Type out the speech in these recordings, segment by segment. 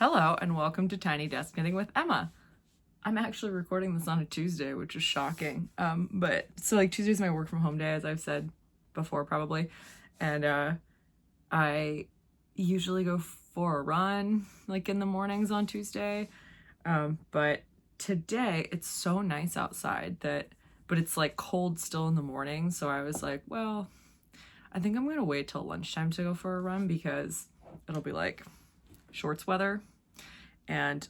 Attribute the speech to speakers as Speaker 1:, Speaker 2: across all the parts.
Speaker 1: Hello and welcome to Tiny Desk Knitting with Emma. I'm actually recording this on a Tuesday, which is shocking. But Tuesday's my work from home day, as I've said before probably. And I usually go for a run like in the mornings on Tuesday. But today it's so nice outside but it's like cold still in the morning. So I was like, well, I think I'm gonna wait till lunchtime to go for a run because it'll be like shorts weather, and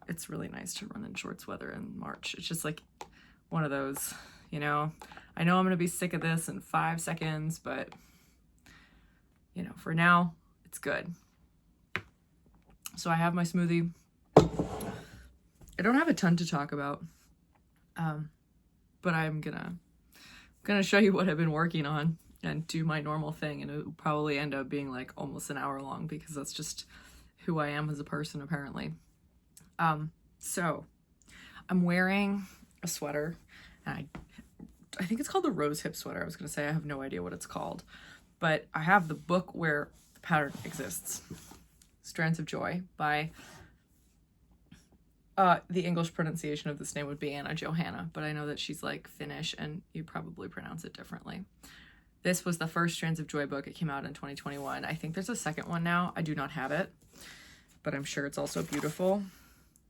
Speaker 1: it's really nice to run in shorts weather in March. It's just like one of those, I know I'm gonna be sick of this in 5 seconds, but for now it's good. So I have my smoothie. I don't have a ton to talk about, but I'm gonna show you what I've been working on and do my normal thing, and it will probably end up being like almost an hour long because that's just who I am as a person, apparently. So I'm wearing a sweater, and I think it's called the rose hip sweater. I was gonna say I have no idea what it's called, but I have the book where the pattern exists, Strands of Joy by the English pronunciation of this name would be Anna Johanna, but I know that she's like Finnish and you probably pronounce it differently. This was the first Strands of Joy book. It came out in 2021. I think there's a second one now. I do not have it, but I'm sure it's also beautiful.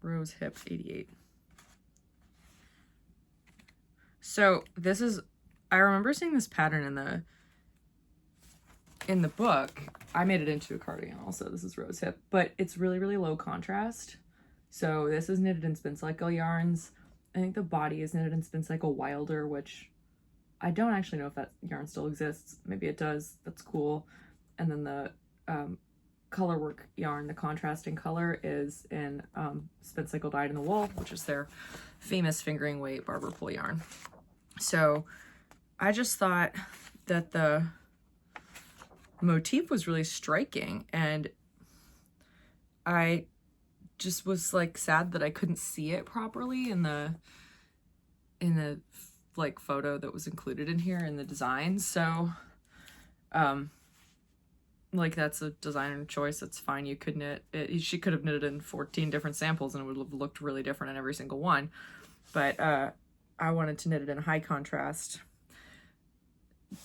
Speaker 1: Rose Hip 88. So this is, I remember seeing this pattern in the book. I made it into a cardigan also. This is Rose Hip, but it's really, really low contrast. So this is knitted in Spin Cycle yarns. I think the body is knitted in Spin Cycle Wilder, which I don't actually know if that yarn still exists. Maybe it does. That's cool. And then the color work yarn, the contrasting color, is in Spin Cycle Dyed in the Wool, which is their famous fingering weight barber pull yarn. So I just thought that the motif was really striking, and I just was like sad that I couldn't see it properly in the like photo that was included in here in the design. So like that's a designer choice. That's fine. You could knit it. She could have knitted in 14 different samples and it would have looked really different in every single one. But I wanted to knit it in high contrast,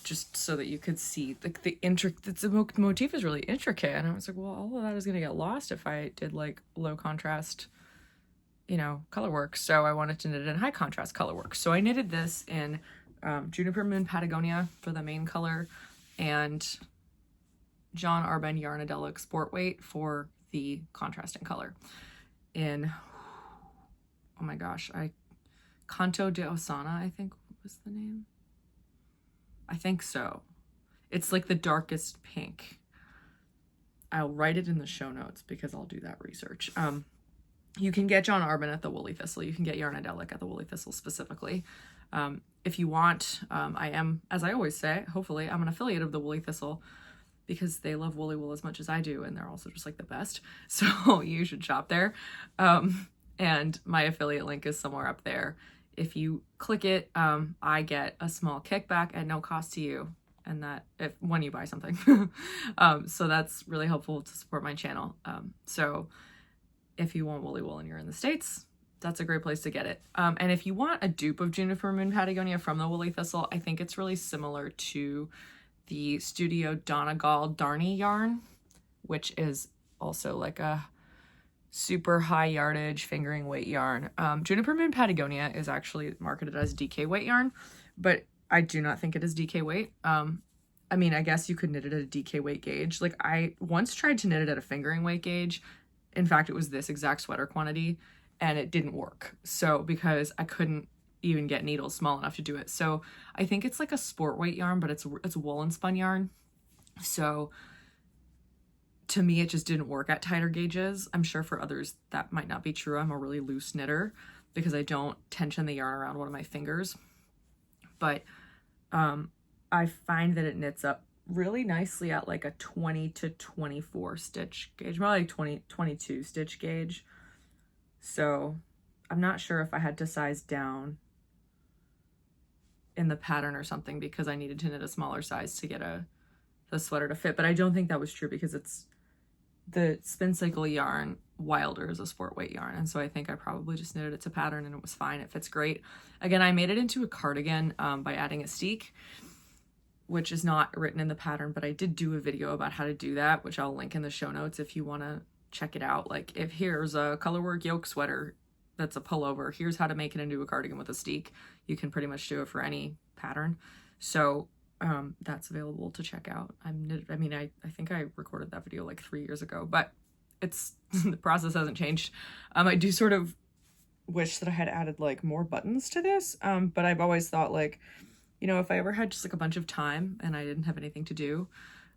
Speaker 1: just so that you could see like the motif is really intricate. And I was like, well, all of that is gonna get lost if I did like low contrast, color work. So I wanted to knit it in high contrast color work. So I knitted this in Juniper Moon Patagonia for the main color, and John Arben Yarnadelic Sport Weight for the contrasting color. In, oh my gosh, Canto de Osana, I think was the name. I think so. It's like the darkest pink. I'll write it in the show notes because I'll do that research. You can get John Arben at the Woolly Thistle. You can get Yarnadelic at the Woolly Thistle specifically. If you want, I am, as I always say, hopefully, I'm an affiliate of the Woolly Thistle because they love woolly wool as much as I do, and they're also just like the best. So you should shop there. And my affiliate link is somewhere up there. If you click it, I get a small kickback at no cost to you, and that when you buy something. So that's really helpful to support my channel. So if you want woolly wool and you're in the States, that's a great place to get it. And if you want a dupe of Juniper Moon Patagonia from the Woolly Thistle, I think it's really similar to the Studio Donegal Darnie yarn, which is also like a super high yardage fingering weight yarn. Juniper Moon Patagonia is actually marketed as DK weight yarn, but I do not think it is DK weight. I mean, I guess you could knit it at a DK weight gauge. Like I once tried to knit it at a fingering weight gauge. In fact, it was this exact sweater quantity and it didn't work. So because I couldn't even get needles small enough to do it. So I think it's like a sport weight yarn, but it's woolen spun yarn. So to me, it just didn't work at tighter gauges. I'm sure for others that might not be true. I'm a really loose knitter because I don't tension the yarn around one of my fingers. But I find that it knits up really nicely at like a 20 to 24 stitch gauge, more like 22 stitch gauge. So I'm not sure if I had to size down in the pattern or something because I needed to knit a smaller size to get the sweater to fit, but I don't think that was true because it's the Spin Cycle yarn wilder as a sport weight yarn. And so I think I probably just knitted it to pattern and it was fine. It fits great. Again, I made it into a cardigan by adding a steek, which is not written in the pattern, but I did do a video about how to do that, which I'll link in the show notes if you want to check it out. Like, if here's a colorwork yoke sweater that's a pullover, here's how to make it into a cardigan with a steek. You can pretty much do it for any pattern. So that's available to check out. I think I recorded that video like 3 years ago, but it's the process hasn't changed. I do sort of wish that I had added like more buttons to this, but I've always thought, like, you know, if I ever had just like a bunch of time and I didn't have anything to do,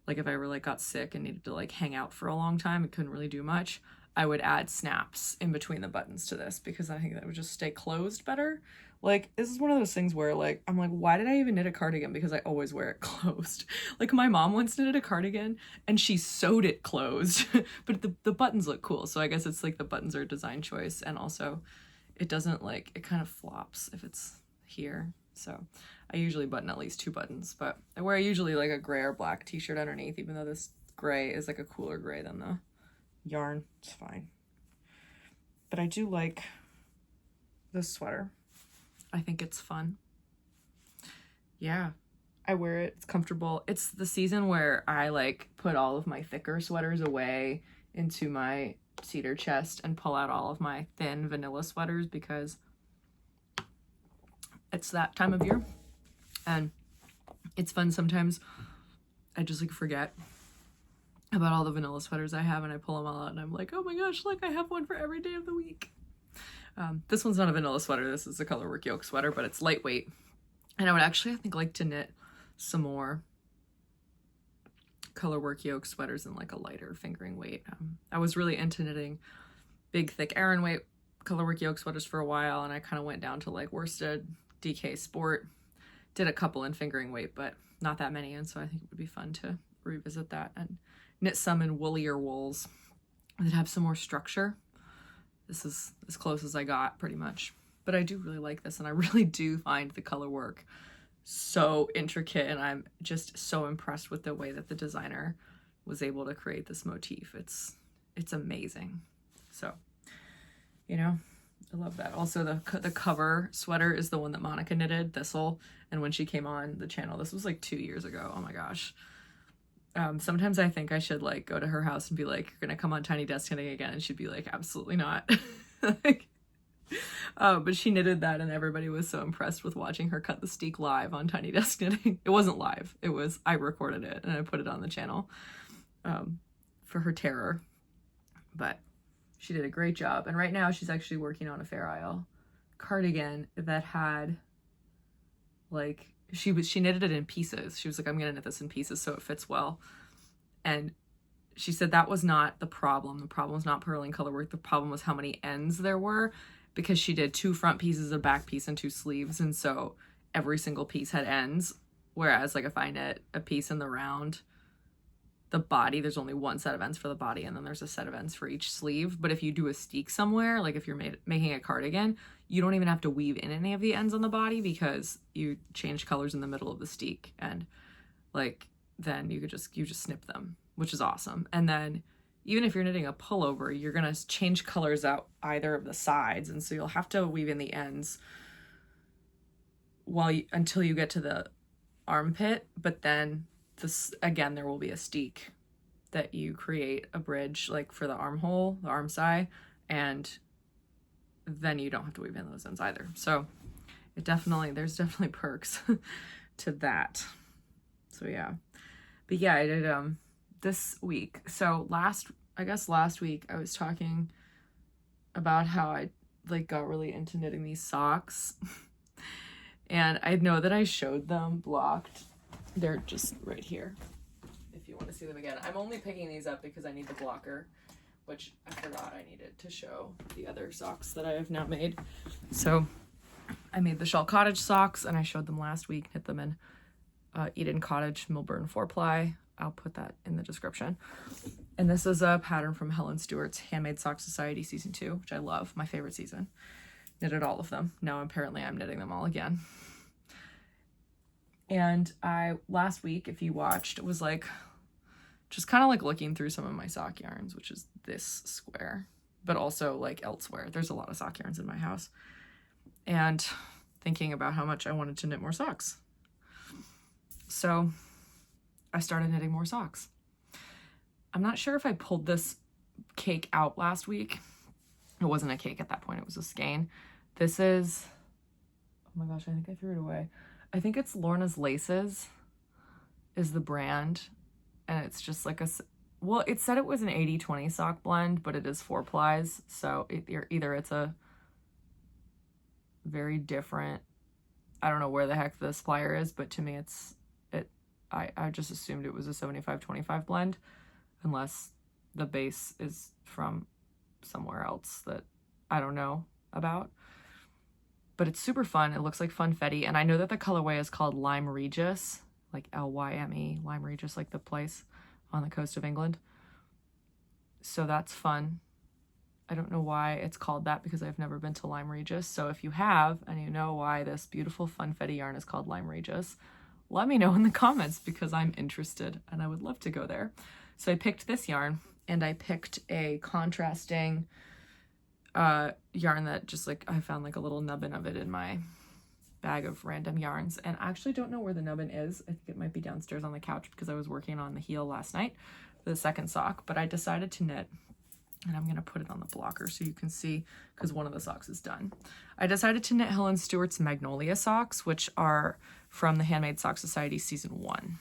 Speaker 1: like if I ever like got sick and needed to like hang out for a long time and couldn't really do much, I would add snaps in between the buttons to this, because I think that would just stay closed better. Like, this is one of those things where, like, I'm like, why did I even knit a cardigan? Because I always wear it closed. Like, my mom once knitted a cardigan and she sewed it closed, but the buttons look cool. So I guess it's like the buttons are a design choice, and also it doesn't, like, it kind of flops if it's here. So I usually button at least 2 buttons, but I wear usually like a gray or black t-shirt underneath, even though this gray is like a cooler gray than the yarn. It's fine. But I do like this sweater. I think it's fun. Yeah, I wear it. It's comfortable. It's the season where I like put all of my thicker sweaters away into my cedar chest and pull out all of my thin vanilla sweaters, because it's that time of year and it's fun. Sometimes I just like forget about all the vanilla sweaters I have and I pull them all out and I'm like, oh my gosh, like I have one for every day of the week. This one's not a vanilla sweater. This is a colorwork yoke sweater, but it's lightweight. And I would actually, I think, like to knit some more colorwork yoke sweaters in like a lighter fingering weight. I was really into knitting big, thick Aran weight colorwork yoke sweaters for a while, and I kind of went down to like worsted, DK Sport, did a couple in fingering weight, but not that many, and so I think it would be fun to revisit that and knit some in woollier wools that have some more structure. This is as close as I got, pretty much. But I do really like this, and I really do find the color work so intricate, and I'm just so impressed with the way that the designer was able to create this motif. It's amazing. So, you know, I love that. Also, the cover sweater is the one that Monica knitted, Thistle, and when she came on the channel, this was like 2 years ago. Oh my gosh. Sometimes I think I should like go to her house and be like, you're gonna come on Tiny Desk Knitting again, and she'd be like, absolutely not. Like, but she knitted that, and everybody was so impressed with watching her cut the steek live on Tiny Desk Knitting. It wasn't live, it was, I recorded it and I put it on the channel for her terror. But she did a great job, and right now she's actually working on a Fair Isle cardigan that had like, she knitted it in pieces. She was like, I'm gonna knit this in pieces so it fits well. And she said that was not the problem. The problem was not purling color work. The problem was how many ends there were, because she did 2 front pieces, a back piece, and 2 sleeves, and so every single piece had ends. Whereas like if I knit a piece in the round, the body, there's only 1 set of ends for the body, and then there's a set of ends for each sleeve. But if you do a steek somewhere, like if you're making a cardigan, you don't even have to weave in any of the ends on the body, because you change colors in the middle of the steek, and like then you just snip them, which is awesome. And then even if you're knitting a pullover, you're gonna change colors out either of the sides, and so you'll have to weave in the ends until you get to the armpit. But then this, again, there will be a steek that you create a bridge like for the armhole, the arm side, and then you don't have to weave in those ends either. So there's definitely perks to that. So yeah, but yeah, I did this week. So last week I was talking about how I like got really into knitting these socks. And I know that I showed them blocked. They're just right here if you want to see them again. I'm only picking these up because I need the blocker, which I forgot I needed to show the other socks that I have now made. So I made the Shawl Cottage socks, and I showed them last week. Knit them in Eden Cottage Milburn 4-ply. I'll put that in the description. And this is a pattern from Helen Stewart's Handmade Sock Society Season 2, which I love, my favorite season. Knitted all of them. Now apparently I'm knitting them all again. And last week, if you watched, was like, just kind of like looking through some of my sock yarns, which is this square. but also like elsewhere. There's a lot of sock yarns in my house. And thinking about how much I wanted to knit more socks. So I started knitting more socks. I'm not sure if I pulled this cake out last week. It wasn't a cake at that point, it was a skein. This is, oh my gosh, I think I threw it away. I think it's Lorna's Laces is the brand. And it's just like well, it said it was an 80-20 sock blend, but it is 4 plies. So either it's a very different, I don't know where the heck this plier is, but to me I just assumed it was a 75-25 blend, unless the base is from somewhere else that I don't know about. But it's super fun. It looks like funfetti, and I know that the colorway is called Lyme Regis, like Lyme, Lyme Regis, like the place on the coast of England. So that's fun. I don't know why it's called that because I've never been to Lyme Regis. So if you have, and you know why this beautiful funfetti yarn is called Lyme Regis, let me know in the comments because I'm interested and I would love to go there. So I picked this yarn, and I picked a contrasting yarn that just like, I found like a little nubbin of it in my bag of random yarns, and I actually don't know where the nubbin is. I think it might be downstairs on the couch because I was working on the heel last night for the second sock, but I decided to knit, and I'm gonna put it on the blocker so you can see because one of the socks is done. I decided to knit Helen Stewart's Magnolia socks, which are from the Handmade Sock Society season 1.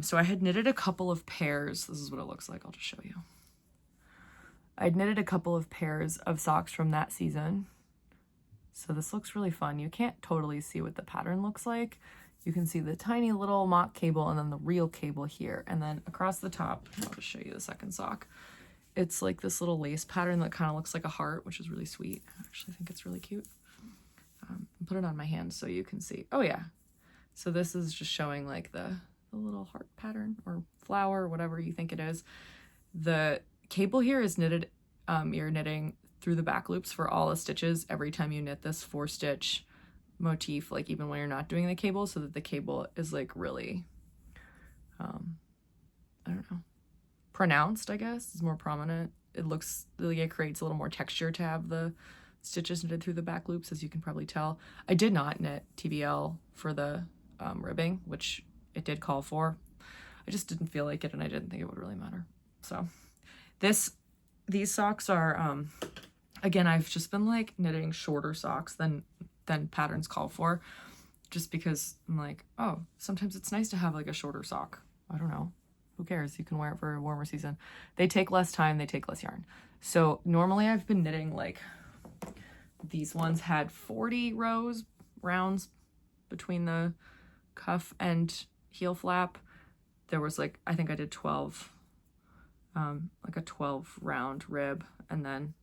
Speaker 1: So I had knitted a couple of pairs. This is what it looks like. I'll just show you. I'd knitted a couple of pairs of socks from that season. So this looks really fun. You can't totally see what the pattern looks like. You can see the tiny little mock cable and then the real cable here. And then across the top, I'll just show you the second sock. It's like this little lace pattern that kind of looks like a heart, which is really sweet. I actually think it's really cute. Put it on my hand so you can see. Oh yeah. So this is just showing like the little heart pattern or flower or whatever you think it is. The cable here is knitted, you're knitting through the back loops for all the stitches every time you knit this 4-stitch motif, like even when you're not doing the cable, so that the cable is like really, I don't know, pronounced, I guess, is more prominent. It looks like it creates a little more texture to have the stitches knitted through the back loops, as you can probably tell. I did not knit TBL for the ribbing, which it did call for. I just didn't feel like it, and I didn't think it would really matter. So these socks are, again, I've just been like knitting shorter socks than patterns call for, just because I'm like, oh, sometimes it's nice to have like a shorter sock. I don't know. Who cares? You can wear it for a warmer season. They take less time, they take less yarn. So normally I've been knitting like, these ones had 40 rounds between the cuff and heel flap. There was like, I think I did 12, like a 12 round rib, and then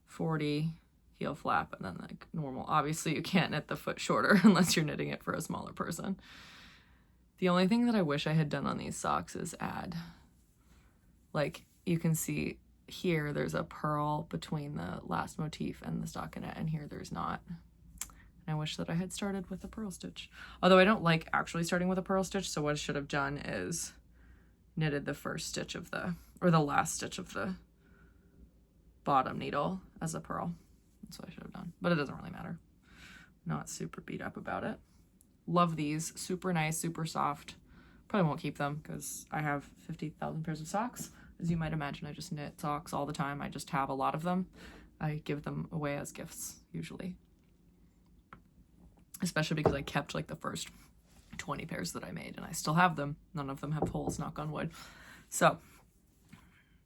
Speaker 1: 40 heel flap, and then like normal. Obviously you can't knit the foot shorter unless you're knitting it for a smaller person. The only thing that I wish I had done on these socks is add, like you can see here, there's a purl between the last motif and the stockinette, and here there's not. And I wish that I had started with a purl stitch. Although I don't like actually starting with a purl stitch, so what I should have done is knitted the first stitch of the, or the last stitch of the bottom needle as a purl. That's what I should have done, but it doesn't really matter. Not super beat up about it. Love these, super nice, super soft. Probably won't keep them because I have 50,000 pairs of socks. As you might imagine, I just knit socks all the time. I just have a lot of them. I give them away as gifts, usually. Especially because I kept like the first 20 pairs that I made, and I still have them. None of them have holes, knock on wood. So,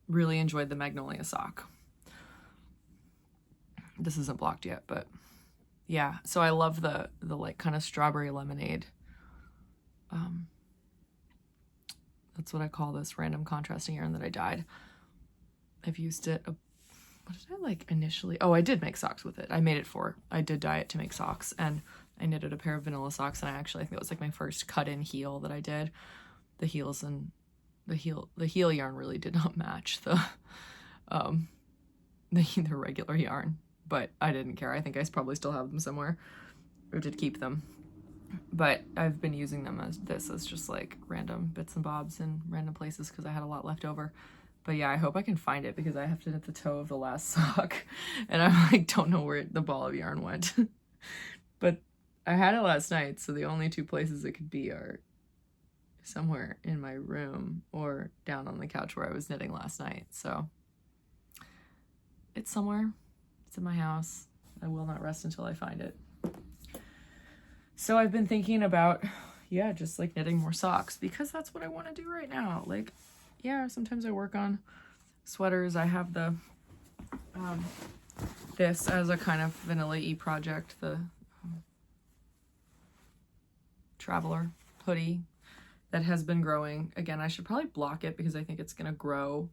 Speaker 1: really enjoyed the Magnolia sock. This isn't blocked yet, but yeah. So I love the like kind of strawberry lemonade. That's what I call this random contrasting yarn that I dyed. I've used it, what did I like initially? Oh, I did make socks with it. I did dye it to make socks, and I knitted a pair of vanilla socks, and I think that was like my first cut-in heel that I did. The heels and the heel yarn really did not match the regular yarn, but I didn't care. I think I probably still have them somewhere, or did keep them. But I've been using them as just like random bits and bobs in random places because I had a lot left over. But yeah, I hope I can find it because I have to knit the toe of the last sock and I'm like, don't know where the ball of yarn went. But I had it last night, so the only two places it could be are somewhere in my room or down on the couch where I was knitting last night. So it's somewhere. It's in my house. I will not rest until I find it. So I've been thinking about, yeah, just like knitting more socks because that's what I want to do right now. Like, yeah, sometimes I work on sweaters. I have the this as a kind of vanilla-y project, the Traveler hoodie that has been growing. Again, I should probably block it because I think it's gonna grow.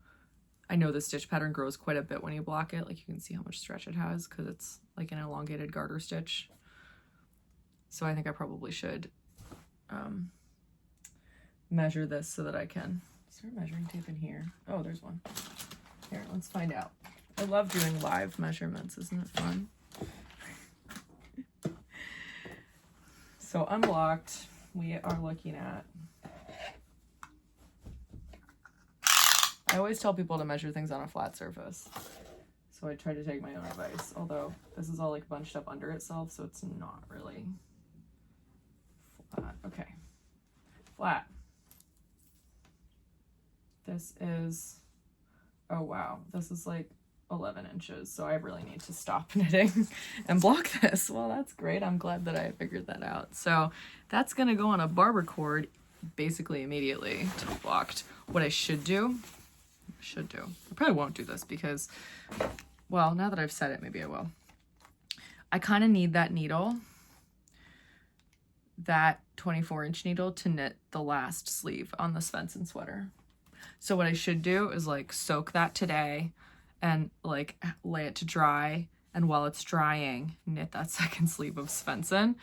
Speaker 1: I know the stitch pattern grows quite a bit when you block it. Like you can see how much stretch it has because it's like an elongated garter stitch. So I think I probably should measure this so that I can. Is there a measuring tape in here? Oh, there's one. Here, let's find out. I love doing live measurements. Isn't it fun? So unblocked, we are looking at, I always tell people to measure things on a flat surface. So I try to take my own advice, although this is all like bunched up under itself, so it's not really flat. Okay, flat. This is, oh wow, this is like 11 inches, so I really need to stop knitting and block this. Well, that's great. I'm glad that I figured that out. So that's gonna go on a barber cord basically immediately to be blocked. What I should do, I probably won't do this because, well, now that I've said it, maybe I will. I kind of need that needle, that 24-inch needle, to knit the last sleeve on the Svensson sweater. So what I should do is like soak that today and like lay it to dry, and while it's drying, knit that second sleeve of Svensson,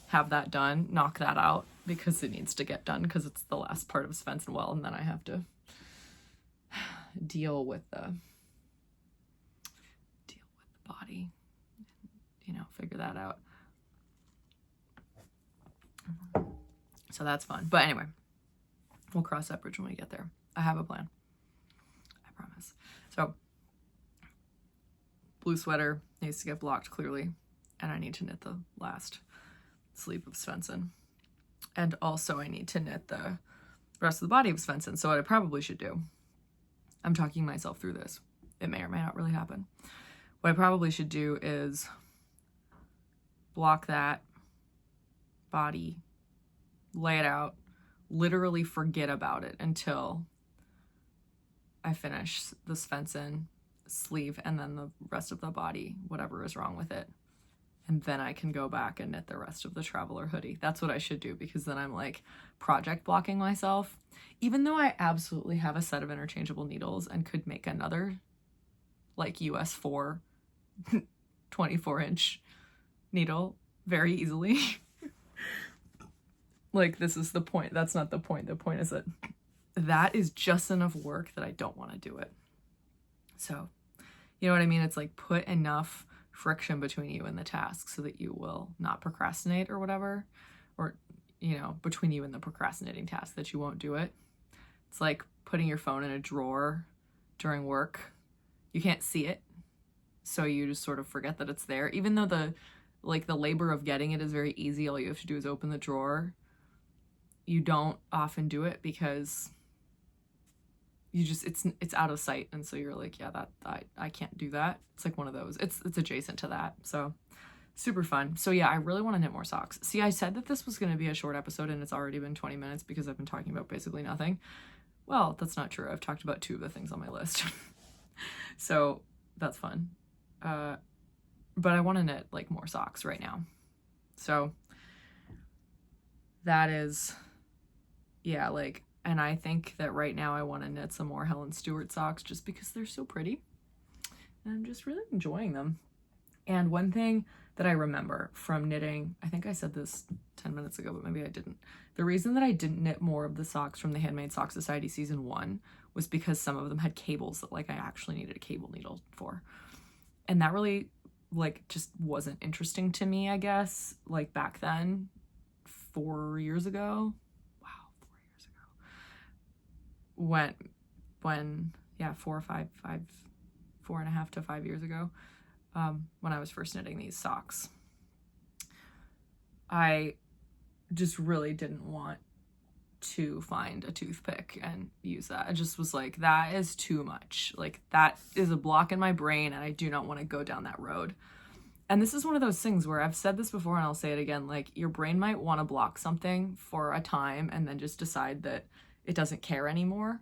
Speaker 1: have that done, knock that out because it needs to get done because it's the last part of Svensson well, and then I have to deal with the body, you know, figure that out. So that's fun. But anyway, we'll cross that bridge when we get there. I have a plan. I promise. So blue sweater needs to get blocked clearly, and I need to knit the last sleeve of Svensson. And also I need to knit the rest of the body of Svensson. So what I probably should do, I'm talking myself through this. It may or may not really happen. What I probably should do is block that body, lay it out, literally forget about it until I finish the Svensson sleeve and then the rest of the body, whatever is wrong with it. And then I can go back and knit the rest of the Traveler hoodie. That's what I should do, because then I'm like project blocking myself. Even though I absolutely have a set of interchangeable needles and could make another like US 4 24-inch needle very easily. Like, this is the point. That's not the point. The point is that that is just enough work that I don't want to do it. So, you know what I mean? It's like put enough friction between you and the task so that you will not procrastinate or whatever, or, you know, between you and the procrastinating task, that you won't do it. It's like putting your phone in a drawer during work. You can't see it, so you just sort of forget that it's there. Even though the labor of getting it is very easy, all you have to do is open the drawer. You don't often do it because you just, it's out of sight, and so you're like, yeah, that I can't do that. It's like one of those. It's adjacent to that. So super fun. So yeah, I really want to knit more socks. See, I said that this was going to be a short episode, and it's already been 20 minutes because I've been talking about basically nothing. Well, that's not true. I've talked about 2 of the things on my list. So that's fun. But I want to knit like more socks right now. So that is, yeah, like, and I think that right now I want to knit some more Helen Stewart socks just because they're so pretty. And I'm just really enjoying them. And one thing that I remember from knitting, I think I said this 10 minutes ago, but maybe I didn't. The reason that I didn't knit more of the socks from the Handmade Sock Society season 1 was because some of them had cables that like I actually needed a cable needle for. And that really like just wasn't interesting to me, I guess, like back then, 4 years ago. Wow, 4 years ago. When 4.5 to 5 years ago, when I was first knitting these socks. I just really didn't want to find a toothpick and use that. I just was like, that is too much. Like, that is a block in my brain, and I do not want to go down that road. And this is one of those things where I've said this before and I'll say it again, like, your brain might want to block something for a time and then just decide that it doesn't care anymore.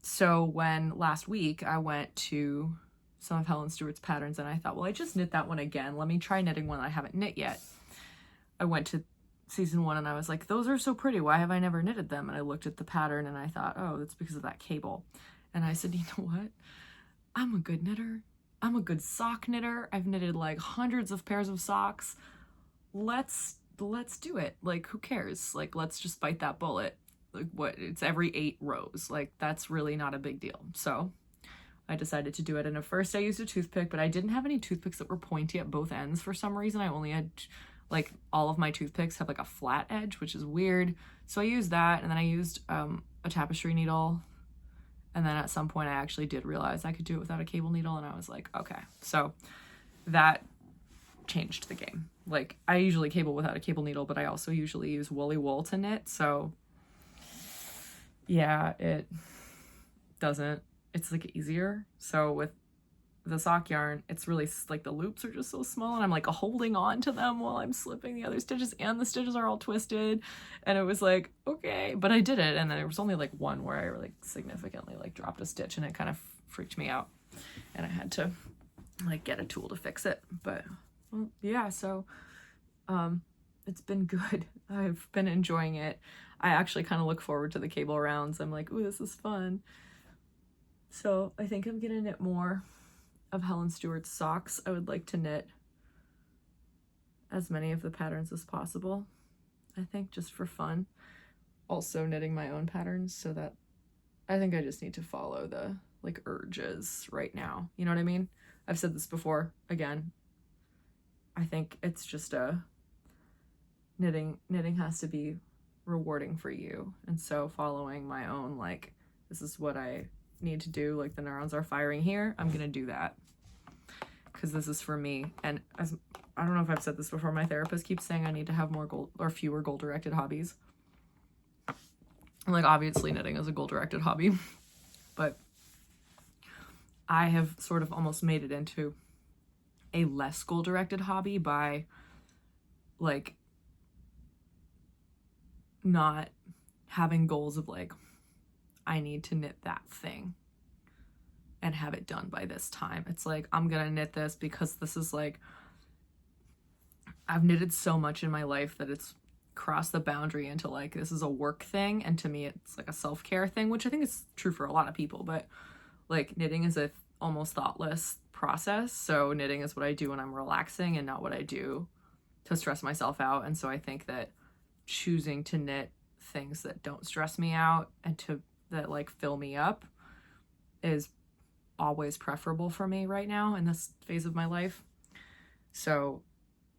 Speaker 1: So when last week I went to some of Helen Stewart's patterns and I thought, well, I just knit that one again. Let me try knitting one I haven't knit yet. I went to season 1 and I was like, those are so pretty. Why have I never knitted them? And I looked at the pattern and I thought, oh, that's because of that cable. And I said, you know what? I'm a good knitter. I'm a good sock knitter. I've knitted like hundreds of pairs of socks. Let's do it. Like, who cares? Like, let's just bite that bullet. Like, what? It's every 8 rows. Like, that's really not a big deal. So I decided to do it. And at first I used a toothpick, but I didn't have any toothpicks that were pointy at both ends for some reason. I only had, like, all of my toothpicks have like a flat edge, which is weird. So I used that, and then I used a tapestry needle. And then at some point I actually did realize I could do it without a cable needle, and I was like, okay. So that changed the game. Like, I usually cable without a cable needle, but I also usually use woolly wool to knit. So yeah, it's like easier. So with the sock yarn, it's really like the loops are just so small, and I'm like holding on to them while I'm slipping the other stitches, and the stitches are all twisted, and it was like, okay, but I did it. And then there was only like one where I like significantly like dropped a stitch, and it kind of freaked me out, and I had to like get a tool to fix it. But well, yeah, so it's been good. I've been enjoying it. I actually kind of look forward to the cable rounds. I'm like, ooh, this is fun. So I think I'm gonna knit more of Helen Stewart's socks. I would like to knit as many of the patterns as possible, I think, just for fun. Also knitting my own patterns, so that I think I just need to follow the like urges right now. You know what I mean? I've said this before. Again, I think it's just knitting has to be rewarding for you. And so following my own, like, this is what I need to do, like the neurons are firing here, I'm gonna do that because this is for me. And as I don't know if I've said this before, my therapist keeps saying I need to have more goal or fewer goal directed hobbies. Like, obviously knitting is a goal directed hobby, but I have sort of almost made it into a less goal directed hobby by like not having goals of like, I need to knit that thing and have it done by this time. It's like, I'm gonna knit this because this is like, I've knitted so much in my life that it's crossed the boundary into like, this is a work thing, and to me it's like a self-care thing, which I think is true for a lot of people, but like knitting is a almost thoughtless process. So knitting is what I do when I'm relaxing and not what I do to stress myself out. And so I think that choosing to knit things that don't stress me out and that like fill me up is always preferable for me right now in this phase of my life. So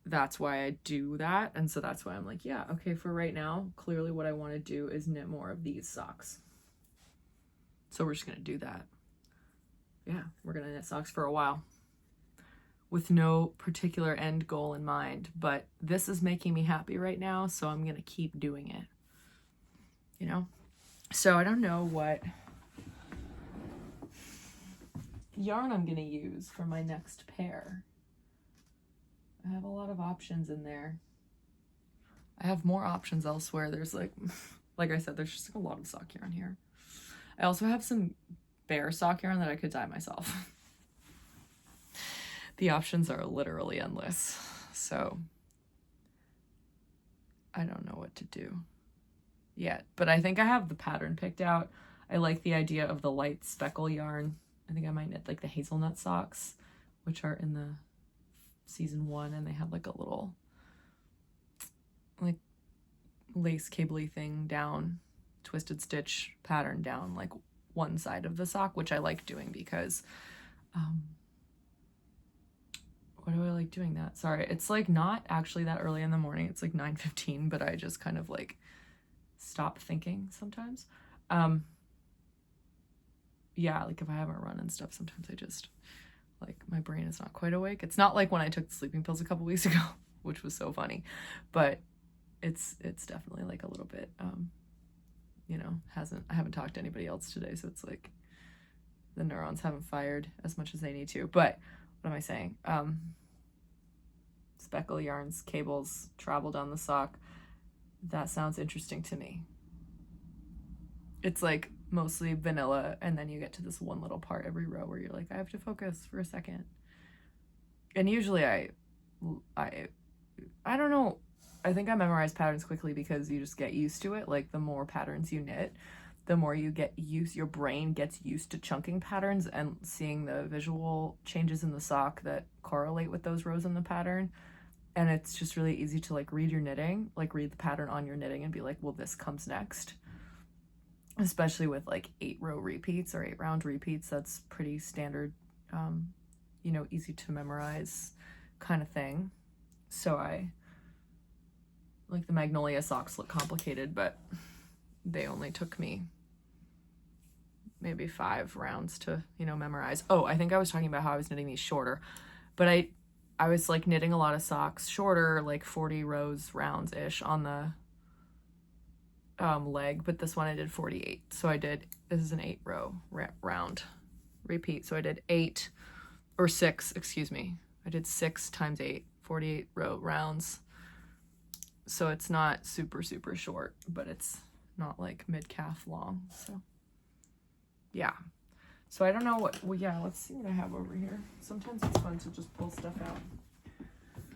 Speaker 1: that's why I do that. And so that's why I'm like, yeah, okay, for right now, clearly what I want to do is knit more of these socks. So we're just going to do that. Yeah, we're going to knit socks for a while with no particular end goal in mind, but this is making me happy right now, so I'm going to keep doing it, you know? So I don't know what yarn I'm going to use for my next pair. I have a lot of options in there. I have more options elsewhere. There's like I said, there's just like a lot of sock yarn here. I also have some bare sock yarn that I could dye myself. The options are literally endless. So I don't know what to do yet, but I think I have the pattern picked out. I like the idea of the light speckle yarn. I think I might knit like the hazelnut socks, which are in the season 1, and they have like a little like lace cabley thing down, twisted stitch pattern down like one side of the sock, which I like doing because why do I like doing that? Sorry, it's like not actually that early in the morning. It's like 9:15, but I just kind of like stop thinking sometimes. yeah, like if I haven't run and stuff, sometimes I just, like, my brain is not quite awake. It's not like when I took the sleeping pills a couple weeks ago, which was so funny, but it's definitely like a little bit, you know, I haven't talked to anybody else today, so it's like the neurons haven't fired as much as they need to. But what am I saying? Speckle yarns, cables, travel down the sock. That sounds interesting to me. It's like mostly vanilla, and then you get to this one little part every row where you're like, I have to focus for a second. And usually I don't know, I think I memorize patterns quickly because you just get used to it. Like the more patterns you knit, the more you get used, your brain gets used to chunking patterns and seeing the visual changes in the sock that correlate with those rows in the pattern. And it's just really easy to like read your knitting, like read the pattern on your knitting and be like, well, this comes next. Especially with like 8-row repeats or 8-round repeats. That's pretty standard, you know, easy to memorize kind of thing. So I like the Magnolia socks look complicated, but they only took me maybe 5 rounds to, you know, memorize. Oh, I think I was talking about how I was knitting these shorter, but I was like knitting a lot of socks shorter, like 40 rounds ish on the leg, but this one I did 48. So this is an 8-row round repeat. So I did 6, excuse me. I did 6 times 8, 48 rounds. So it's not super, super short, but it's not like mid-calf long. So yeah. So I don't know what, well, yeah, let's see what I have over here. Sometimes it's fun to just pull stuff out.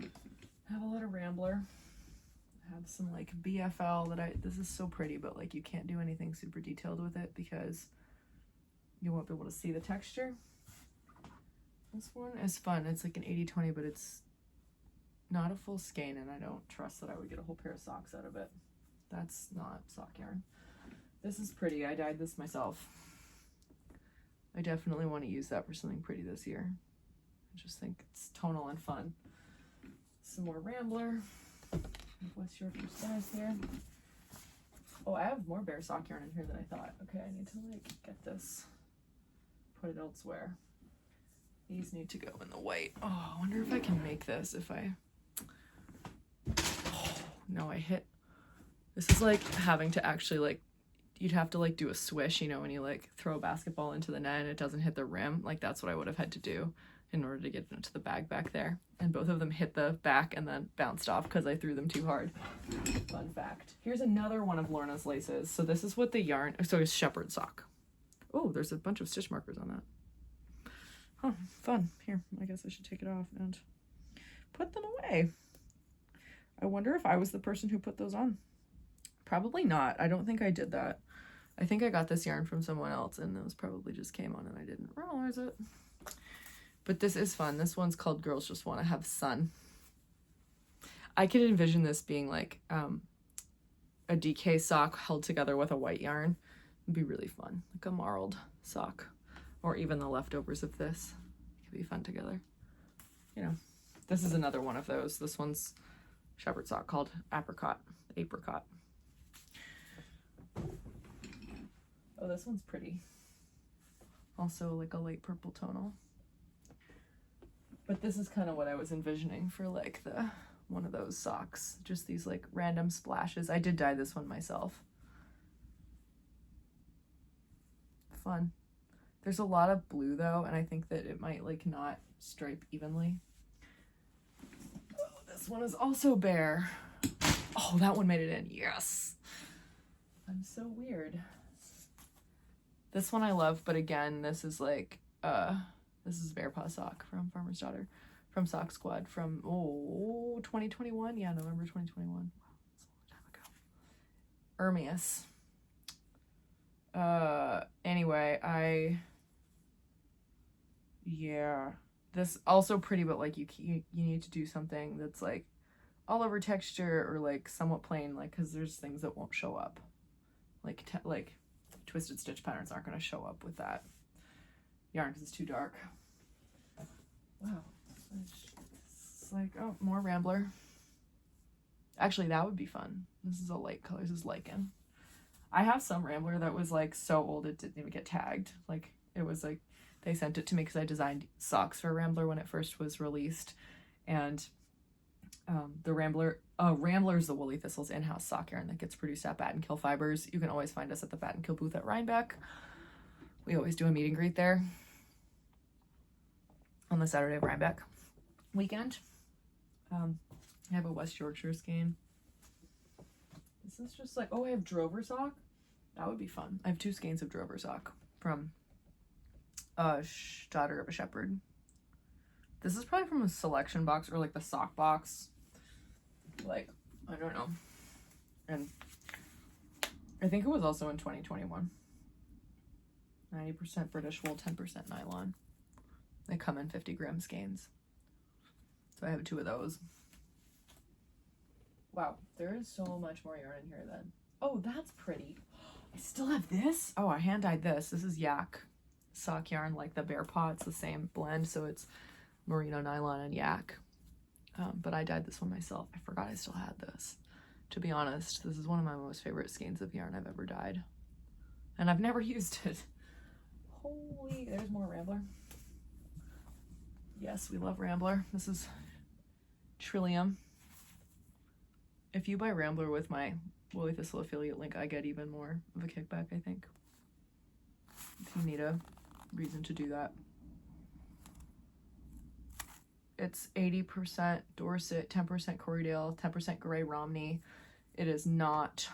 Speaker 1: I have a little Rambler. I have some like BFL this is so pretty, but like you can't do anything super detailed with it because you won't be able to see the texture. This one is fun. It's like an 80-20, but it's not a full skein, and I don't trust that I would get a whole pair of socks out of it. That's not sock yarn. This is pretty. I dyed this myself. I definitely want to use that for something pretty this year. I just think it's tonal and fun. Some more Rambler. What's your first size here? Oh, I have more bare sock yarn in here than I thought. Okay, I need to like get this, put it elsewhere. These need to go in the white. Oh, I wonder if I can make this if I, oh, no, this is like having to actually like, you'd have to like do a swish, you know, when you like throw a basketball into the net and it doesn't hit the rim. Like that's what I would have had to do in order to get into the bag back there. And both of them hit the back and then bounced off because I threw them too hard. Fun fact. Here's another one of Lorna's laces. So this is what the yarn, so it's shepherd sock. Oh, there's a bunch of stitch markers on that. Oh, fun. Here, I guess I should take it off and put them away. I wonder if I was the person who put those on. Probably not. I don't think I did that. I think I got this yarn from someone else and those probably just came on and I didn't realize it. But this is fun. This one's called Girls Just Want to Have Sun. I could envision this being like a DK sock held together with a white yarn. It'd be really fun. Like a marled sock. Or even the leftovers of this. It could be fun together. You know, this is another one of those. This one's shepherd sock called Apricot. Oh, this one's pretty. Also like a light purple tonal. But this is kind of what I was envisioning for like one of those socks. Just these like random splashes. I did dye this one myself. Fun. There's a lot of blue though, and I think that it might like not stripe evenly. Oh, this one is also bare. Oh, that one made it in. Yes. I'm so weird. This one I love, but again, this is like this is Bear Paw Sock from Farmer's Daughter, from Sock Squad, from 2021. Yeah, November 2021. Wow, that's a long time ago. Ermias. Anyway, yeah, this also pretty, but like you need to do something that's like all over texture or like somewhat plain, like because there's things that won't show up, like twisted stitch patterns aren't going to show up with that yarn because it's too dark. Wow, it's like, oh, more Rambler. Actually, that would be fun. This is a light color. This is lichen. I have some Rambler that was like so old it didn't even get tagged. Like It was like, they sent it to me because I designed socks for Rambler when it first was released. And the Rambler's the Woolly Thistle's in-house sock yarn that gets produced at Bat and Kill Fibers. You can always find us at the Bat and Kill booth at Rhinebeck. We always do a meet and greet there on the Saturday of Rhinebeck weekend. I have a West Yorkshire skein. This is just like, oh, I have Drover sock. That would be fun. I have 2 skeins of Drover sock from Daughter of a Shepherd. This is probably from a selection box or like the sock box. Like, I don't know. And I think it was also in 2021. 90% British wool, 10% nylon. They come in 50-gram skeins. So I have 2 of those. Wow, there is so much more yarn in here then. Oh, that's pretty. I still have this. Oh, I hand dyed this. This is yak sock yarn, like the Bear Paw. It's the same blend, so it's merino nylon and yak. But I dyed this one myself. I forgot I still had this. To be honest, this is one of my most favorite skeins of yarn I've ever dyed. And I've never used it. Holy, there's more Rambler. Yes, we love Rambler. This is Trillium. If you buy Rambler with my Woolly Thistle affiliate link, I get even more of a kickback, I think. If you need a reason to do that. It's 80% Dorset, 10% Corriedale, 10% Grey Romney. It is not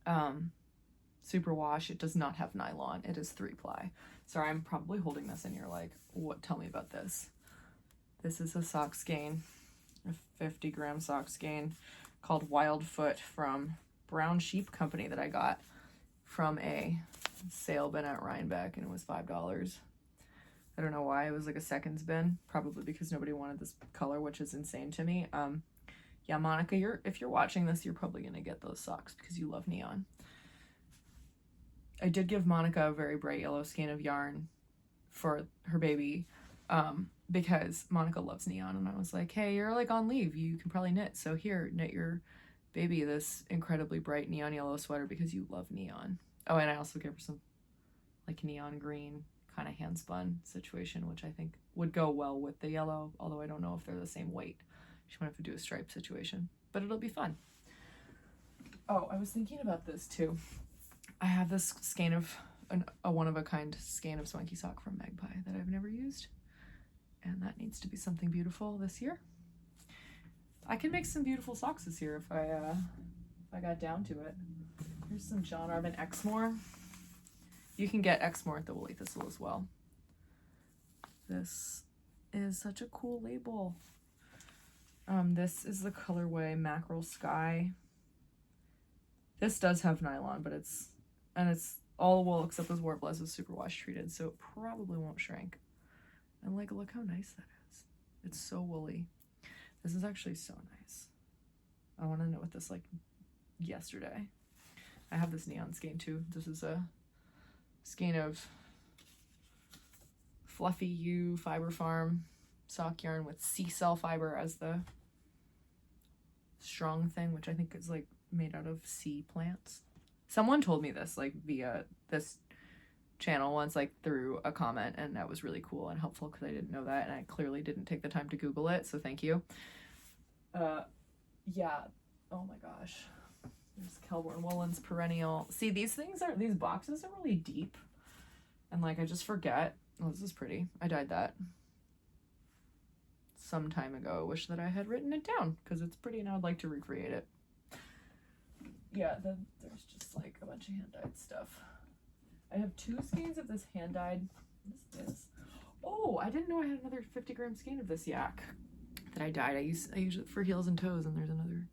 Speaker 1: superwash. It does not have nylon. It is 3-ply. Sorry, I'm probably holding this and you're like, what? Tell me about this. This is a sock skein, a 50-gram sock skein called Wildfoot from Brown Sheep Company that I got from a sale bin at Rhinebeck, and it was $5. I don't know why. It was like a seconds bin, probably because nobody wanted this color, which is insane to me. Yeah, Monica, if you're watching this, you're probably gonna get those socks because you love neon. I did give Monica a very bright yellow skein of yarn for her baby, because Monica loves neon, and I was like, hey, you're like on leave, you can probably knit, so here, knit your baby this incredibly bright neon yellow sweater because you love neon. Oh, and I also gave her some like neon green kind of hand spun situation, which I think would go well with the yellow, although I don't know if they're the same weight. She might have to do a stripe situation, but it'll be fun. Oh, I was thinking about this too. I have this skein of a one-of-a-kind skein of Swanky sock from Magpie that I've never used, and that needs to be something beautiful this year. I can make some beautiful socks this year if I got down to it. Here's some John Arvin Exmoor. You can get Exmoor at the Woolly Thistle as well. This is such a cool label. This is the colorway Mackerel Sky. This does have nylon, but it's all wool except this warbless is superwash treated, so it probably won't shrink. And like, look how nice that is. It's so woolly. This is actually so nice. I want to knit with this like yesterday. I have this neon skein too. This is a skein of Fluffy U Fiber Farm sock yarn with sea cell fiber as the strong thing, which I think is like made out of sea plants. Someone told me this like via this channel once, like through a comment, and that was really cool and helpful because I didn't know that, and I clearly didn't take the time to Google it, so thank you. Yeah, oh my gosh, there's Kelborn Woolens Perennial. See, these boxes are really deep, and like I just forget. Oh, this is pretty. I dyed that some time ago. I wish that I had written it down because it's pretty and I would like to recreate it. Yeah, there's just like a bunch of hand-dyed stuff. I have 2 skeins of this hand-dyed. What is this? Oh, I didn't know I had another 50-gram skein of this yak that I dyed. I use it for heels and toes, and there's another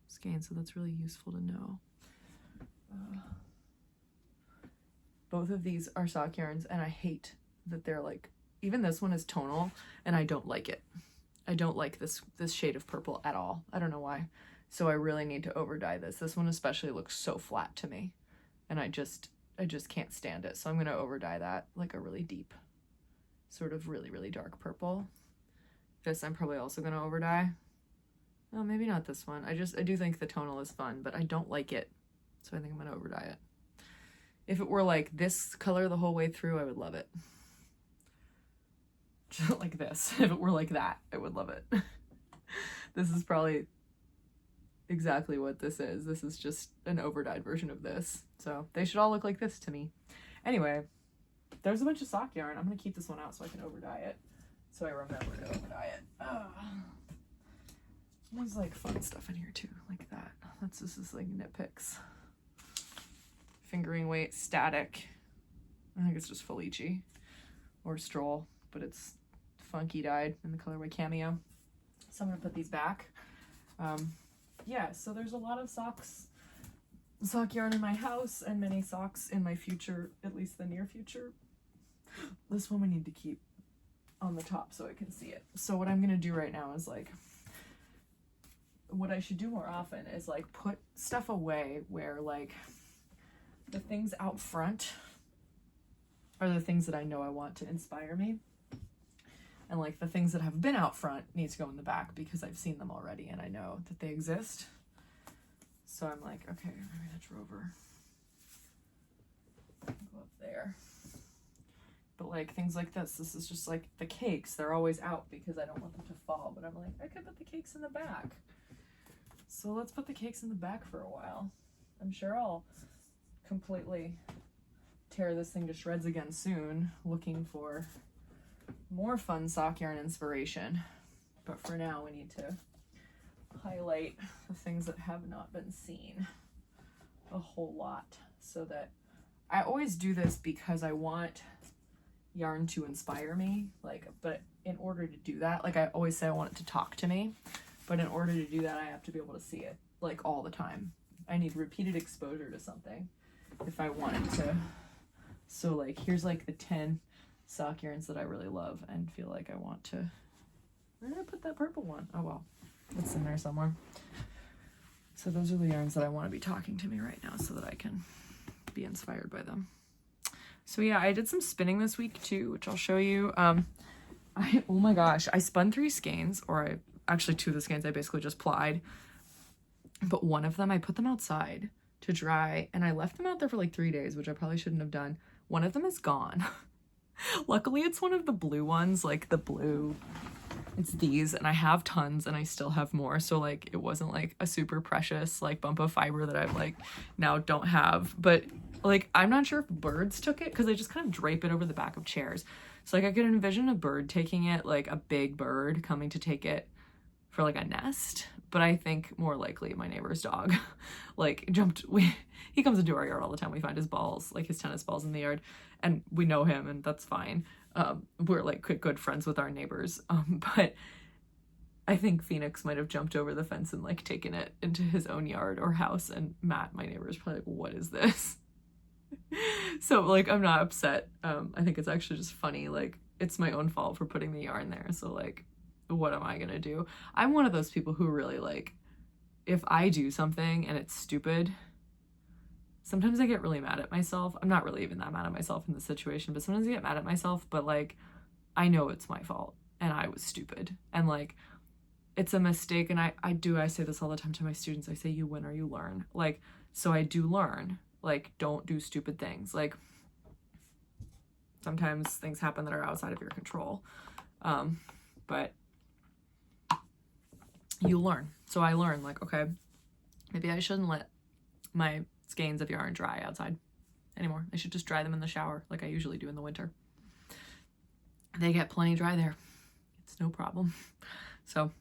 Speaker 1: skein, so that's really useful to know. Both of these are sock yarns, and I hate that they're like, even this one is tonal, and I don't like it. I don't like this shade of purple at all. I don't know why. So I really need to over dye this. This one especially looks so flat to me, and I just can't stand it. So I'm gonna over dye that like a really deep, sort of really, really dark purple. This I'm probably also gonna over dye. Oh, maybe not this one. I do think the tonal is fun, but I don't like it. So I think I'm gonna over dye it. If it were like this color the whole way through, I would love it. Just like this. If it were like that, I would love it. This is probably exactly what this is. This is just an overdyed version of this. So they should all look like this to me. Anyway, there's a bunch of sock yarn. I'm gonna keep this one out so I can overdye it. So I remember to overdye it. There's like fun stuff in here too, like that. This is like nitpicks. Fingering weight, static. I think it's just Felici or Stroll, but it's funky dyed in the colorway Cameo. So I'm gonna put these back. Yeah, so there's a lot of sock yarn in my house and many socks in my future, at least the near future. This one we need to keep on the top so I can see it. So what I'm gonna do right now is like, what I should do more often is like put stuff away where like the things out front are the things that I know I want to inspire me. And like the things that have been out front need to go in the back because I've seen them already and I know that they exist. So I'm like, okay, maybe that's Rover. Go up there. But like things like this is just like the cakes. They're always out because I don't want them to fall. But I'm like, I could put the cakes in the back. So let's put the cakes in the back for a while. I'm sure I'll completely tear this thing to shreds again soon, looking for more fun sock yarn inspiration. But for now, we need to highlight the things that have not been seen a whole lot, so that I always do this because I want yarn to inspire me, like, but in order to do that, like I always say I want it to talk to me, but in order to do that I have to be able to see it like all the time. I need repeated exposure to something if I want it to. So like here's like the 10 sock yarns that I really love and feel like I want to. Where did I put that purple one? Oh well, it's in there somewhere. So those are the yarns that I want to be talking to me right now so that I can be inspired by them. So yeah, I did some spinning this week too, which I'll show you. Oh my gosh, I spun 3 skeins, or actually 2 of the skeins I basically just plied, but one of them I put them outside to dry and I left them out there for like 3 days, which I probably shouldn't have done. One of them is gone. Luckily it's one of the blue ones, like the blue, it's these, and I have tons and I still have more, so like it wasn't like a super precious like bump of fiber that I like now don't have. But like I'm not sure if birds took it because they just kind of drape it over the back of chairs, so like I could envision a bird taking it, like a big bird coming to take it for like a nest. But I think more likely my neighbor's dog like jumped. He comes into our yard all the time. We find his balls, like his tennis balls in the yard, and we know him and that's fine. We're like good friends with our neighbors. But I think Phoenix might have jumped over the fence and like taken it into his own yard or house, and Matt, my neighbor, is probably like, what is this? So like I'm not upset. I think it's actually just funny. Like it's my own fault for putting the yarn there. So like, what am I gonna do? I'm one of those people who really like, if I do something and it's stupid, sometimes I get really mad at myself. I'm not really even that mad at myself in this situation, but sometimes I get mad at myself, but like I know it's my fault and I was stupid and like it's a mistake. And I say this all the time to my students. I say you win or you learn. Like, so I do learn, like don't do stupid things. Like sometimes things happen that are outside of your control, but you learn. So I learned like, okay, maybe I shouldn't let my skeins of yarn dry outside anymore. I should just dry them in the shower like I usually do in the winter. They get plenty dry there. It's no problem. So,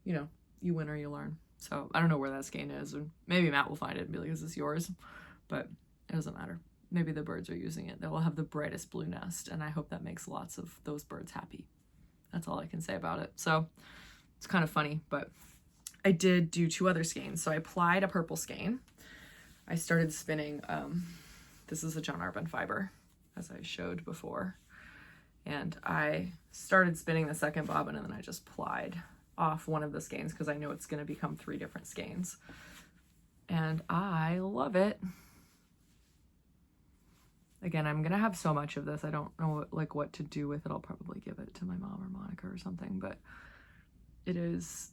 Speaker 1: you know, you win or you learn. So I don't know where that skein is, and maybe Matt will find it and be like, is this yours? But it doesn't matter. Maybe the birds are using it. They will have the brightest blue nest, and I hope that makes lots of those birds happy. That's all I can say about it. So it's kind of funny, but I did do 2 other skeins. So I applied a purple skein. I started spinning, this is a John Arbon fiber, as I showed before. And I started spinning the second bobbin, and then I just plied off one of the skeins because I know it's going to become 3 different skeins. And I love it. Again, I'm going to have so much of this. I don't know like what to do with it. I'll probably give it to my mom or Monica or something, but it is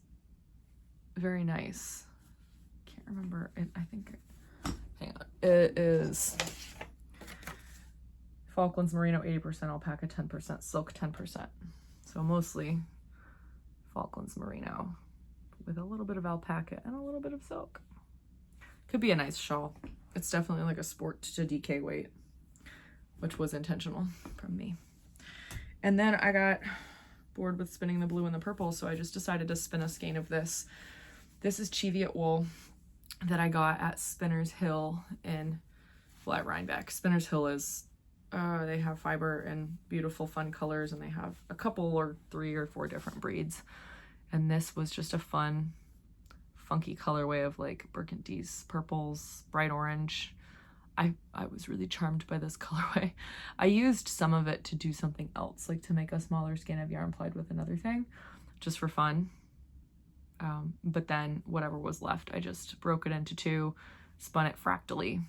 Speaker 1: very nice. Can't remember. I think hang on. It is Falklands Merino 80%, alpaca 10%, silk 10%. So mostly Falklands Merino with a little bit of alpaca and a little bit of silk. Could be a nice shawl. It's definitely like a sport to DK weight, which was intentional from me. And then I got bored with spinning the blue and the purple, so I just decided to spin a skein of this. This is Cheviot wool that I got at Spinner's Hill in at Rhinebeck. Spinner's Hill is, they have fiber and beautiful fun colors, and they have a couple or 3 or 4 different breeds. And this was just a fun, funky colorway of like burgundies, purples, bright orange. I was really charmed by this colorway. I used some of it to do something else, like to make a smaller skein of yarn plied with another thing, just for fun. But then whatever was left, I just broke it into 2, spun it fractally,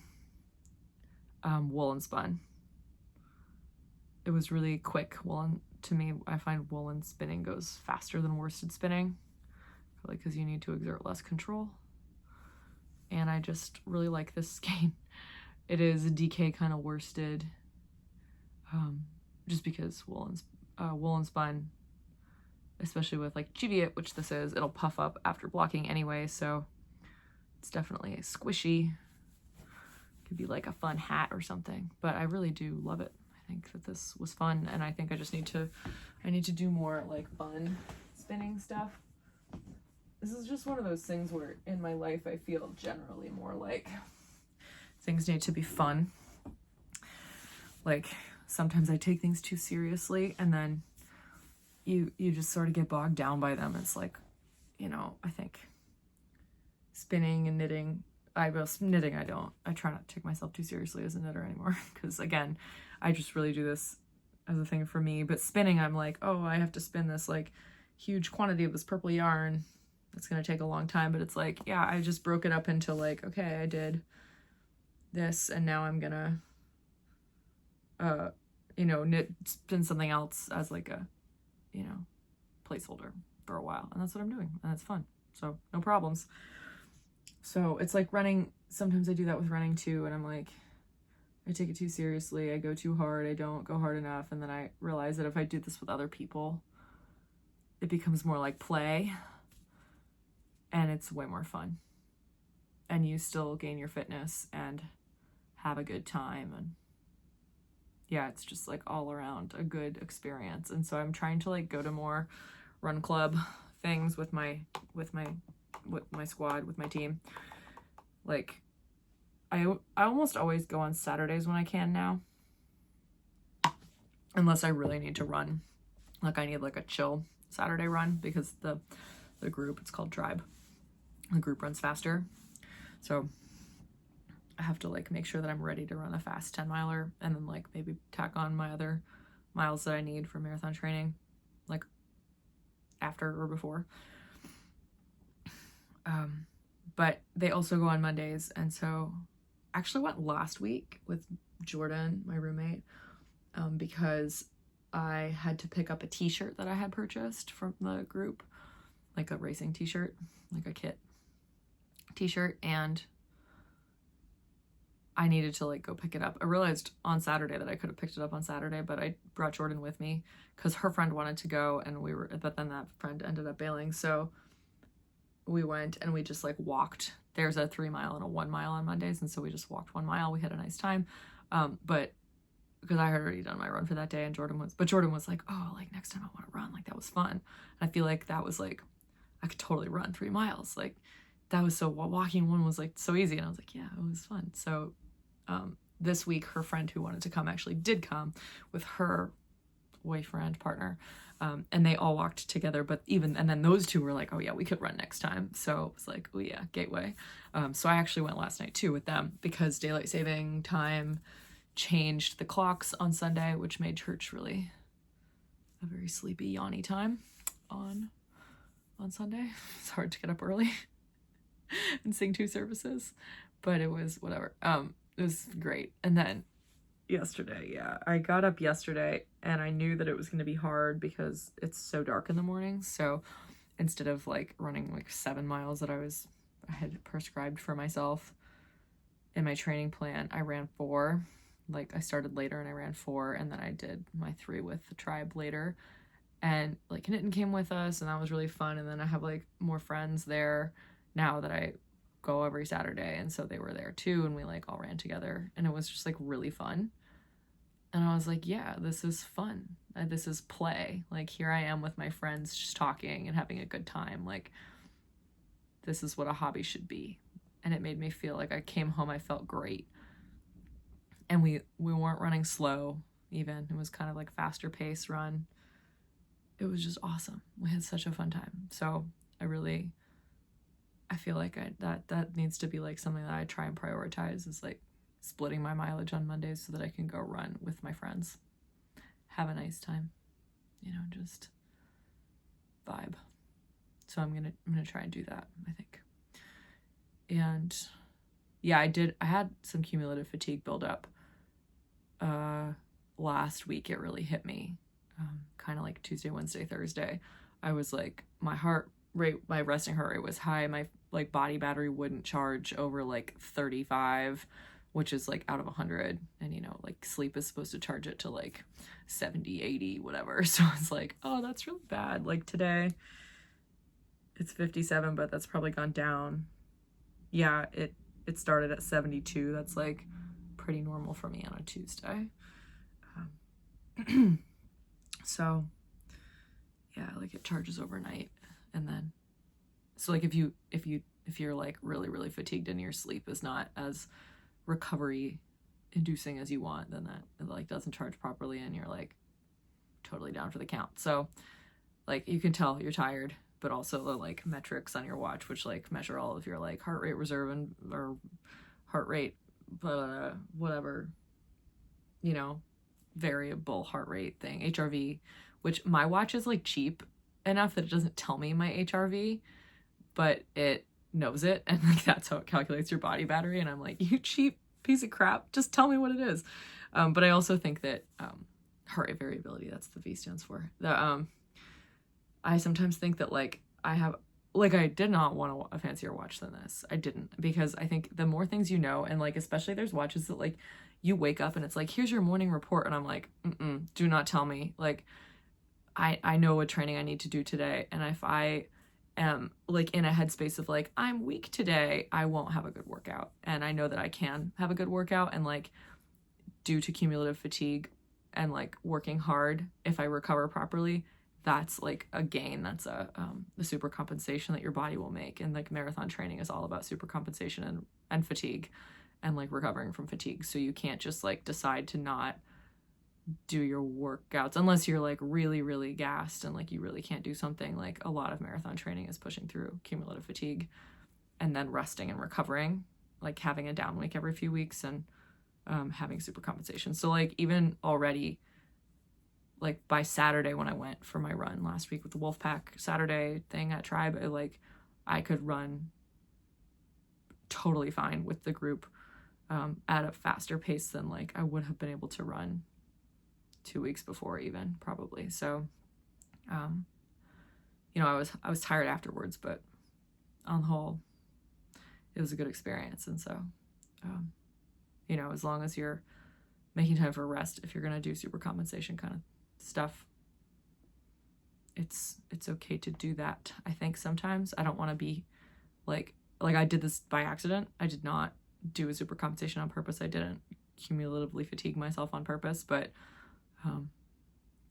Speaker 1: woolen spun. It was really quick. Woolen, to me, I find woolen spinning goes faster than worsted spinning, probably because you need to exert less control. And I just really like this skein. It is a DK kind of worsted, just because woolen spun, especially with like Cheviot, which this is, it'll puff up after blocking anyway, so it's definitely squishy. Could be like a fun hat or something, but I really do love it. I think that this was fun, and I think I just need to do more like fun spinning stuff. This is just one of those things where in my life I feel generally more like things need to be fun. Like sometimes I take things too seriously, and then you just sort of get bogged down by them. It's like, you know, I think spinning and knitting, I don't. I try not to take myself too seriously as a knitter anymore, because again, I just really do this as a thing for me. But spinning, I'm like, oh, I have to spin this like huge quantity of this purple yarn. It's gonna take a long time, but it's like, yeah, I just broke it up into like, okay, I did this, and now I'm gonna you know, spin something else as like a, you know, placeholder for a while, and that's what I'm doing, and it's fun, so no problems. So it's like running, sometimes I do that with running too, and I'm like, I take it too seriously, I go too hard, I don't go hard enough, and then I realize that if I do this with other people, it becomes more like play, and it's way more fun, and you still gain your fitness and have a good time, and yeah, it's just like all around a good experience. And so I'm trying to like go to more run club things with my squad, with my team. Like I almost always go on Saturdays when I can now, unless I really need to run. Like I need like a chill Saturday run, because the group, it's called Tribe, the group runs faster, so I have to like make sure that I'm ready to run a fast 10-miler, and then like maybe tack on my other miles that I need for marathon training, like after or before. But they also go on Mondays, and so I actually went last week with Jordan, my roommate, because I had to pick up a t-shirt that I had purchased from the group, like a racing t-shirt, like a kit t-shirt, and I needed to like go pick it up. I realized on Saturday that I could have picked it up on Saturday, but I brought Jordan with me because her friend wanted to go, and but then that friend ended up bailing. So we went and we just like walked. There's a 3-mile and a 1-mile on Mondays. And so we just walked 1 mile. We had a nice time. But because I had already done my run for that day, and Jordan was like, oh, like next time I want to run. Like that was fun. And I feel like that was like, I could totally run 3 miles. Like that was so, walking one was like so easy. And I was like, yeah, it was fun. So this week, her friend who wanted to come actually did come with her boyfriend, partner, and they all walked together. But and then those two were like, oh yeah, we could run next time. So it was like, oh yeah, gateway. So I actually went last night too with them, because daylight saving time changed the clocks on Sunday, which made church really a very sleepy, yawny time on Sunday. It's hard to get up early and sing 2 services, but it was whatever. It was great. And then yesterday, yeah, I got up yesterday and I knew that it was going to be hard because it's so dark in the morning. So instead of like running like 7 miles that I had prescribed for myself, in my training plan, I ran 4. Like, I started later and I ran 4, and then I did my 3 with the tribe later. And like Knitton came with us, and that was really fun. And then I have like more friends there now that I go every Saturday, and so they were there too, and we like all ran together, and it was just like really fun. And I was like, yeah, this is fun. This is play. Like, here I am with my friends just talking and having a good time. Like, this is what a hobby should be. And it made me feel like I came home, I felt great. And we weren't running slow even. It was kind of like faster pace run. It was just awesome. We had such a fun time. So I feel like that needs to be like something that I try and prioritize, is like splitting my mileage on Mondays so that I can go run with my friends. Have a nice time. Just vibe. So I'm gonna try and do that, I think. And yeah, I had some cumulative fatigue buildup. Last week it really hit me. Kind of like Tuesday, Wednesday, Thursday. I was like, my resting heart rate was high. My like body battery wouldn't charge over like 35, which is like out of 100. And like sleep is supposed to charge it to like 70, 80, whatever. So it's like, oh, that's really bad. Like today it's 57, but that's probably gone down. Yeah, it started at 72. That's like pretty normal for me on a Tuesday. So yeah, like it charges overnight. And then so like if you're like really, really fatigued and your sleep is not as recovery inducing as you want, then that like doesn't charge properly and you're like totally down for the count. So like you can tell you're tired, but also the like metrics on your watch, which like measure all of your like heart rate reserve and or heart rate whatever, variable heart rate thing, HRV, which my watch is like cheap enough that it doesn't tell me my HRV, but it knows it, and like that's how it calculates your body battery. And I'm like, you cheap piece of crap, just tell me what it is. But I also think that heart rate variability, that's the V stands for. I sometimes think that like I did not want a fancier watch than this. I didn't, because I think the more things and like especially there's watches that like you wake up and it's like, here's your morning report, and I'm like, do not tell me. Like I know what training I need to do today, and if I am like in a headspace of like I'm weak today, I won't have a good workout. And I know that I can have a good workout, and like due to cumulative fatigue and like working hard, if I recover properly, that's like a gain. That's the super compensation that your body will make. And like marathon training is all about super compensation and fatigue and like recovering from fatigue. So you can't just like decide to not do your workouts unless you're like really, really gassed and like you really can't do something. Like a lot of marathon training is pushing through cumulative fatigue and then resting and recovering, like having a down week every few weeks and having super compensation. So like even already, like by Saturday when I went for my run last week with the Wolfpack Saturday thing at Tribe, I could run totally fine with the group at a faster pace than like I would have been able to run 2 weeks before even, probably. So I was tired afterwards, but on the whole it was a good experience. And so as long as you're making time for rest, if you're going to do super compensation kind of stuff, it's okay to do that. I think sometimes I don't want to be like I did this by accident. I did not do a super compensation on purpose. I didn't cumulatively fatigue myself on purpose, but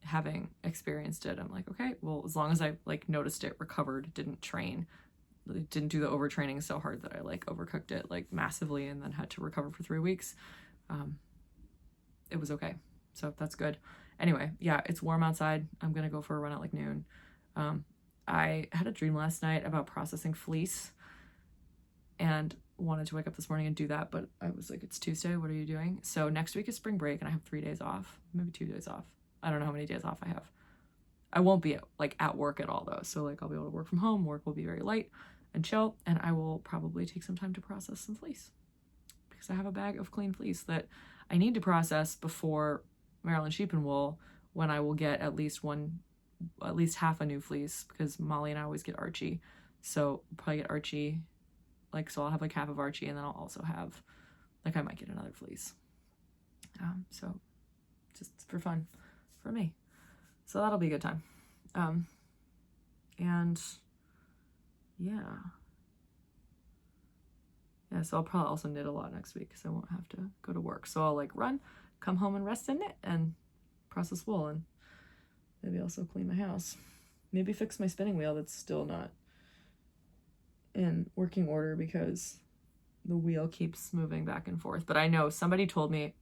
Speaker 1: having experienced it, I'm like, okay, well, as long as I like noticed it, recovered, didn't do the overtraining so hard that I like overcooked it like massively and then had to recover for 3 weeks, it was okay. So that's good. Anyway, yeah, it's warm outside. I'm gonna go for a run at like noon. I had a dream last night about processing fleece and wanted to wake up this morning and do that, but I was like, it's Tuesday, what are you doing? So next week is spring break and I have 3 days off, maybe 2 days off. I don't know how many days off I have. I won't be at work at all though. So like I'll be able to work from home. Work will be very light and chill, and I will probably take some time to process some fleece because I have a bag of clean fleece that I need to process before Maryland Sheep and Wool, when I will get at least half a new fleece, because Molly and I always get Archie. So I'll probably get Archie, so I'll have like half of Archie, and then I'll also have Like I might get another fleece. So just for fun for me. So that'll be a good time. And yeah. Yeah, so I'll probably also knit a lot next week because I won't have to go to work. So I'll like run, come home and rest and knit and process wool, and maybe also clean my house. Maybe fix my spinning wheel that's still not in working order because the wheel keeps moving back and forth. But I know somebody told me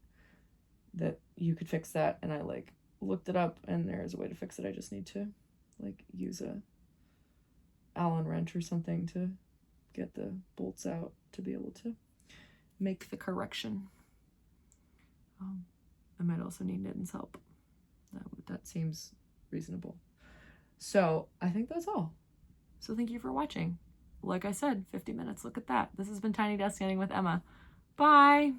Speaker 1: that you could fix that, and I like looked it up and there is a way to fix it. I just need to like use a Allen wrench or something to get the bolts out to be able to make the correction. I might also need Knitting's help. That seems reasonable. So I think that's all. So thank you for watching. Like I said, 50 minutes. Look at that. This has been Tiny Desk Knitting with Emma. Bye.